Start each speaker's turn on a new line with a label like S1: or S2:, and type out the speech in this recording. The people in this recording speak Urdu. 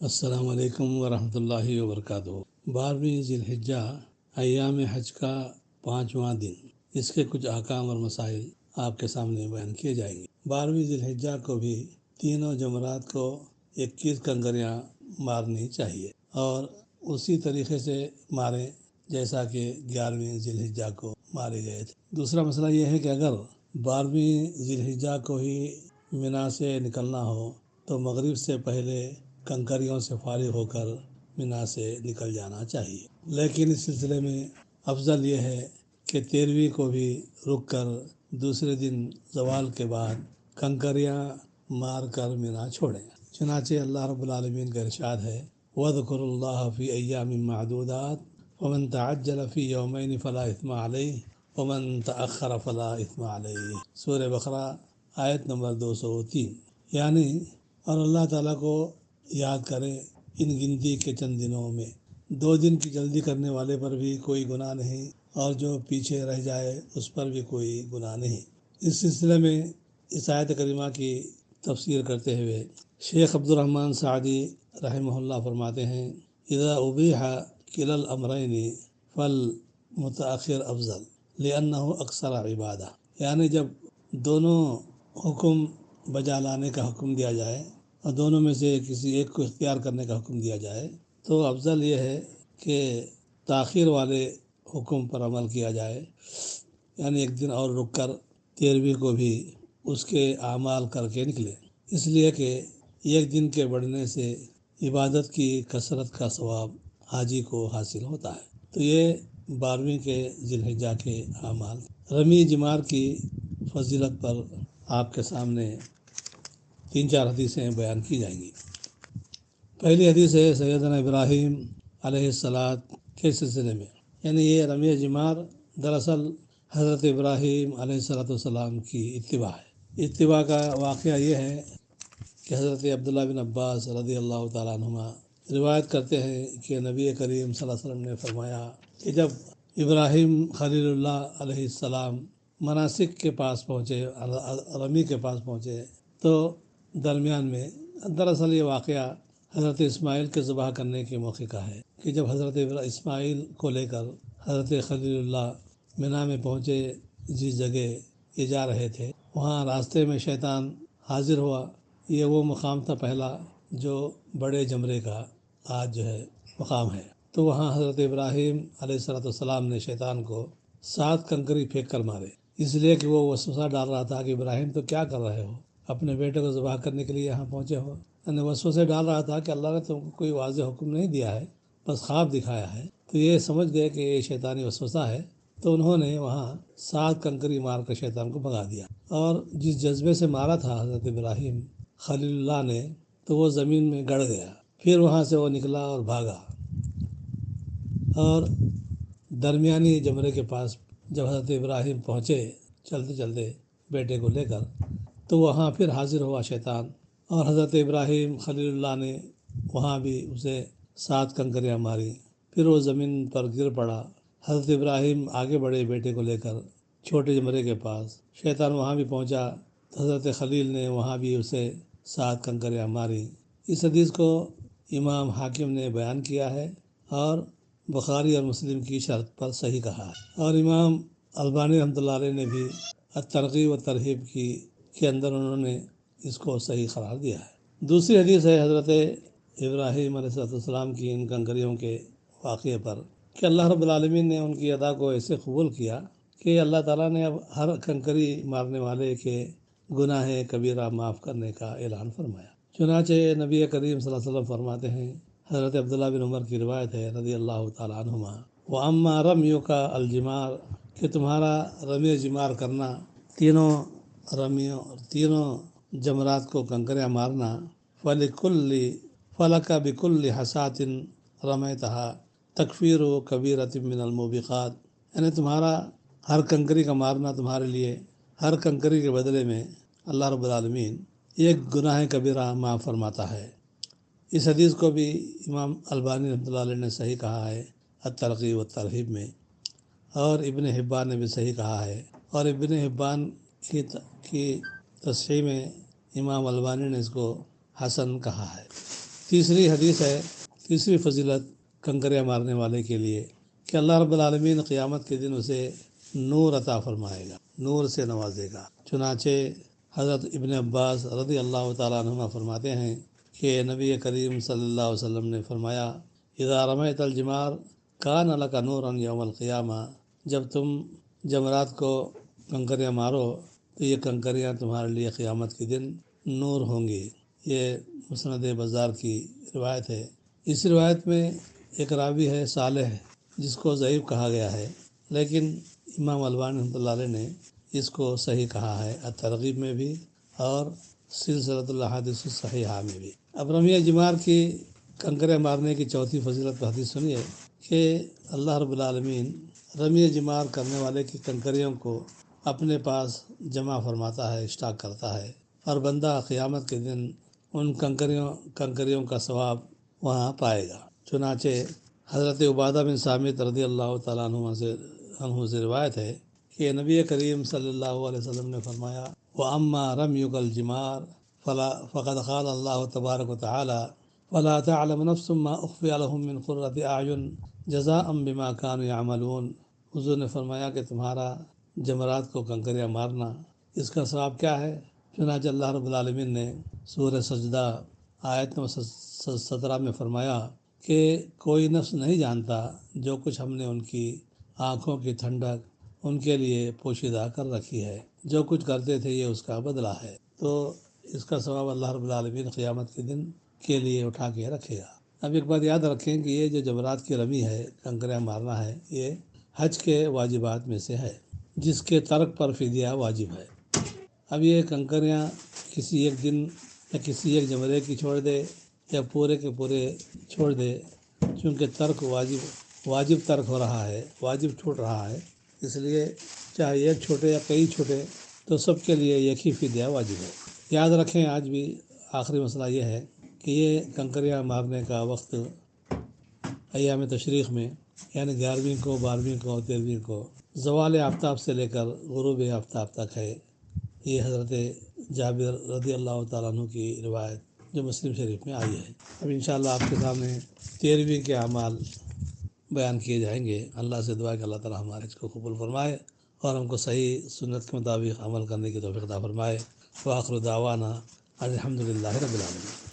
S1: السلام علیکم ورحمۃ اللہ وبرکاتہ۔ 12ویں ذی الحجہ ایام حج کا 5واں دن، اس کے کچھ احکام اور مسائل آپ کے سامنے بیان کیے جائیں گے۔ 12ویں ذی الحجہ کو بھی تینوں جمرات کو 21 کنکریاں مارنی چاہیے اور اسی طریقے سے ماریں جیسا کہ 11ویں ذی الحجہ کو مارے گئے تھے۔ دوسرا مسئلہ یہ ہے کہ اگر 12ویں ذی الحجہ کو ہی منا سے نکلنا ہو تو مغرب سے پہلے کنکریوں سے فارغ ہو کر منا سے نکل جانا چاہیے، لیکن اس سلسلے میں افضل یہ ہے کہ 13ویں کو بھی رک کر دوسرے دن زوال کے بعد کنکریاں مار کر منا چھوڑیں۔ چنانچہ اللہ رب العالمین کا ارشاد ہے وَاذْكُرُوا اللَّهَ فِي أَيَّامٍ مَّعْدُودَاتٍ وَمَن تَعَجَّلَ فِي يَوْمَيْنِ فَلَا إِثْمَ عَلَيْهِ وَمَن تَأَخَّرَ فَلَا إِثْمَ عَلَيْهِ۔ سورہ بقرہ آیت نمبر 203۔ یعنی اور اللہ تعالیٰ کو یاد کریں ان گنتی کے چند دنوں میں، 2 دن کی جلدی کرنے والے پر بھی کوئی گناہ نہیں اور جو پیچھے رہ جائے اس پر بھی کوئی گناہ نہیں۔ اس سلسلے میں اس آیت کریمہ کی تفسیر کرتے ہوئے شیخ عبد الرحمن سعدی رحمہ اللہ فرماتے ہیں اذا ابیح کلا الامرین فالمتاخر افضل لانہ اکثر عبادہ، یعنی جب دونوں حکم بجا لانے کا حکم دیا جائے اور دونوں میں سے کسی ایک کو اختیار کرنے کا حکم دیا جائے تو افضل یہ ہے کہ تاخیر والے حکم پر عمل کیا جائے، یعنی ایک دن اور رک کر 13ویں کو بھی اس کے اعمال کر کے نکلے، اس لیے کہ ایک دن کے بڑھنے سے عبادت کی کثرت کا ثواب حاجی کو حاصل ہوتا ہے۔ تو یہ 12ویں کے ذی الحجہ کے اعمال۔ رمی جمار کی فضیلت پر آپ کے سامنے 3-4 حدیثیں بیان کی جائیں گی۔ پہلی حدیث ہے سیدنا ابراہیم علیہ السلام کے سلسلے میں، یعنی یہ رمی جمار دراصل حضرت ابراہیم علیہ السلام کی اتباع ہے۔ اتباع کا واقعہ یہ ہے کہ حضرت عبداللہ بن عباس رضی اللہ تعالیٰ عنہما روایت کرتے ہیں کہ نبی کریم صلی اللہ علیہ وسلم نے فرمایا کہ جب ابراہیم خلیل اللہ علیہ السلام مناسک کے پاس پہنچے، رمی کے پاس پہنچے تو درمیان میں، دراصل یہ واقعہ حضرت اسماعیل کے ذبح کرنے کے موقع کا ہے کہ جب حضرت اسماعیل کو لے کر حضرت خلیل اللہ منا میں پہنچے، جس جگہ یہ جا رہے تھے وہاں راستے میں شیطان حاضر ہوا۔ یہ وہ مقام تھا پہلا جو بڑے جمرے کا آج جو ہے مقام ہے، تو وہاں حضرت ابراہیم علیہ السلام نے شیطان کو 7 کنکری پھینک کر مارے، اس لیے کہ وہ وسوسہ ڈال رہا تھا کہ ابراہیم تو کیا کر رہے ہو، اپنے بیٹے کو ذبح کرنے کے لیے یہاں پہنچے ہو۔ یعنی وسوسے ڈال رہا تھا کہ اللہ نے تم کو کوئی واضح حکم نہیں دیا ہے، بس خواب دکھایا ہے، تو یہ سمجھ گئے کہ یہ شیطانی وسوسہ ہے، تو انہوں نے وہاں 7 کنکری مار کر شیطان کو بھگا دیا۔ اور جس جذبے سے مارا تھا حضرت ابراہیم خلیل اللہ نے تو وہ زمین میں گڑ گیا، پھر وہاں سے وہ نکلا اور بھاگا، اور درمیانی جمرے کے پاس جب حضرت ابراہیم پہنچے چلتے چلتے بیٹے کو لے کر، تو وہاں پھر حاضر ہوا شیطان، اور حضرت ابراہیم خلیل اللہ نے وہاں بھی اسے 7 کنکریاں ماری، پھر وہ زمین پر گر پڑا۔ حضرت ابراہیم آگے بڑھے بیٹے کو لے کر چھوٹے جمرے کے پاس، شیطان وہاں بھی پہنچا تو حضرت خلیل نے وہاں بھی اسے 7 کنکریاں ماری۔ اس حدیث کو امام حاکم نے بیان کیا ہے اور بخاری اور مسلم کی شرط پر صحیح کہا ہے، اور امام البانی رحمۃ اللہ علیہ نے بھی الترغیب و ترہیب کے اندر انہوں نے اس کو صحیح قرار دیا ہے۔ دوسری حدیث ہے حضرت ابراہیم علیہ السلام کی ان کنکریوں کے واقعے پر کہ اللہ رب العالمین نے ان کی ادا کو ایسے قبول کیا کہ اللہ تعالیٰ نے اب ہر کنکری مارنے والے کے گناہ کبیرہ معاف کرنے کا اعلان فرمایا۔ چنانچہ نبی کریم صلی اللہ علیہ وسلم فرماتے ہیں، حضرت عبداللہ بن عمر کی روایت ہے رضی اللہ تعالیٰ عنہما، وَأَمَّا رَمْيُكَ الْجِمَارَ، کہ تمہارا رمی جمار کرنا، تینوں رمیوں تینوں جمرات کو کنکریاں مارنا، فَلَكَ بِكُلِّ حَسَاةٍ رَمَيْتَهَا تَكْفِيرُ كَبِيرَةٍ مِّنَ الْمُوبِقَاتِ، یعنی تمہارا ہر کنکری کا مارنا تمہارے لیے، ہر کنکری کے بدلے میں اللہ رب العالمین ایک گناہ کبیرہ معاف فرماتا ہے۔ اس حدیث کو بھی امام البانی رحمۃ اللہ علیہ نے صحیح کہا ہے الترغیب و ترہیب میں، اور ابن حبان نے بھی صحیح کہا ہے، اور ابن حبان کی تصحیح میں امام البانی نے اس کو حسن کہا ہے۔ تیسری حدیث ہے، تیسری فضیلت کنکریاں مارنے والے کے لیے کہ اللہ رب العالمین قیامت کے دن اسے نور عطا فرمائے گا، نور سے نوازے گا۔ چنانچہ حضرت ابن عباس رضی اللہ تعالیٰ عنہما فرماتے ہیں کہ نبی کریم صلی اللہ علیہ وسلم نے فرمایا، اذا رمیت الجمار کان لک نورا یوم القیامہ، جب تم جمرات کو کنکریاں مارو تو یہ کنکریاں تمہارے لیے قیامت کے دن نور ہوں گی۔ یہ مسند بزار کی روایت ہے۔ اس روایت میں ایک راوی ہے صالح، جس کو ضعیف کہا گیا ہے، لیکن امام البانی رحمۃ اللہ علیہ نے اس کو صحیح کہا ہے، الترغیب میں بھی اور سلسلۃ الاحادیث الصحیحہ میں بھی۔ اب رمی جمار کی کنکریاں مارنے کی چوتھی فضیلت پر حدیث سنیے کہ اللہ رب العالمین رمی جمار کرنے والے کی کنکریوں کو اپنے پاس جمع فرماتا ہے، اسٹاک کرتا ہے، اور بندہ قیامت کے دن ان کنکریوں کا ثواب وہاں پائے گا۔ چنانچہ حضرت عبادہ بن صامت رضی اللہ تعالیٰ عنہ سے روایت ہے کہ نبی کریم صلی اللہ علیہ وسلم نے فرمایا، وَأَمَّا رَمْيُكَ الْجِمَارِ فَقَدْ قَالَ اللَّهُ تَبَارَكَ وَتَعَالَى فَلَا تَعْلَمُ نَفْسٌ مَّا أُخْفِيَ لَهُم مِّن قُرَّةِ أَعْيُنٍ جَزَاءً بِمَا كَانُوا يَعْمَلُونَ۔ حضور نے فرمایا کہ تمہارا جمرات کو کنکریاں مارنا، اس کا ثواب کیا ہے؟ چنانچہ اللہ رب العالمین نے سورہ سجدہ آیت نمبر 17 میں فرمایا کہ کوئی نفس نہیں جانتا جو کچھ ہم نے ان کی آنکھوں کی ٹھنڈک ان کے لیے پوشیدہ کر رکھی ہے، جو کچھ کرتے تھے یہ اس کا بدلہ ہے۔ تو اس کا ثواب اللہ رب العالمین قیامت کے دن کے لیے اٹھا کے رکھے گا۔ اب ایک بات یاد رکھیں کہ یہ جو جمرات کی رمی ہے، کنکریاں مارنا ہے، یہ حج کے واجبات میں سے ہے، جس کے ترک پر فدیہ واجب ہے۔ اب یہ کنکریاں کسی ایک دن یا کسی ایک جمرے کی چھوڑ دے یا پورے کے پورے چھوڑ دے، چونکہ ترک واجب ترک ہو رہا ہے، واجب چھوٹ رہا ہے، اس لیے چاہے ایک چھوٹے یا کئی چھوٹے تو سب کے لیے ایک ہی فدیہ واجب ہے۔ یاد رکھیں آج بھی آخری مسئلہ یہ ہے کہ یہ کنکریاں مارنے کا وقت ایام تشریق میں، یعنی 11ویں کو، 12ویں کو، 13ویں کو زوال آفتاب سے لے کر غروب آفتاب تک ہے۔ یہ حضرت جابر رضی اللہ تعالیٰ عنہ کی روایت جو مسلم شریف میں آئی ہے۔ اب انشاءاللہ آپ کے سامنے 13ویں کے اعمال بیان کیے جائیں گے۔ اللہ سے دعا کہ اللہ تعالیٰ ہمارے اس کو قبول فرمائے اور ہم کو صحیح سنت کے مطابق عمل کرنے کی توفیق عطا فرمائے۔ وآخر دعوانا الحمدللہ رب العالمین۔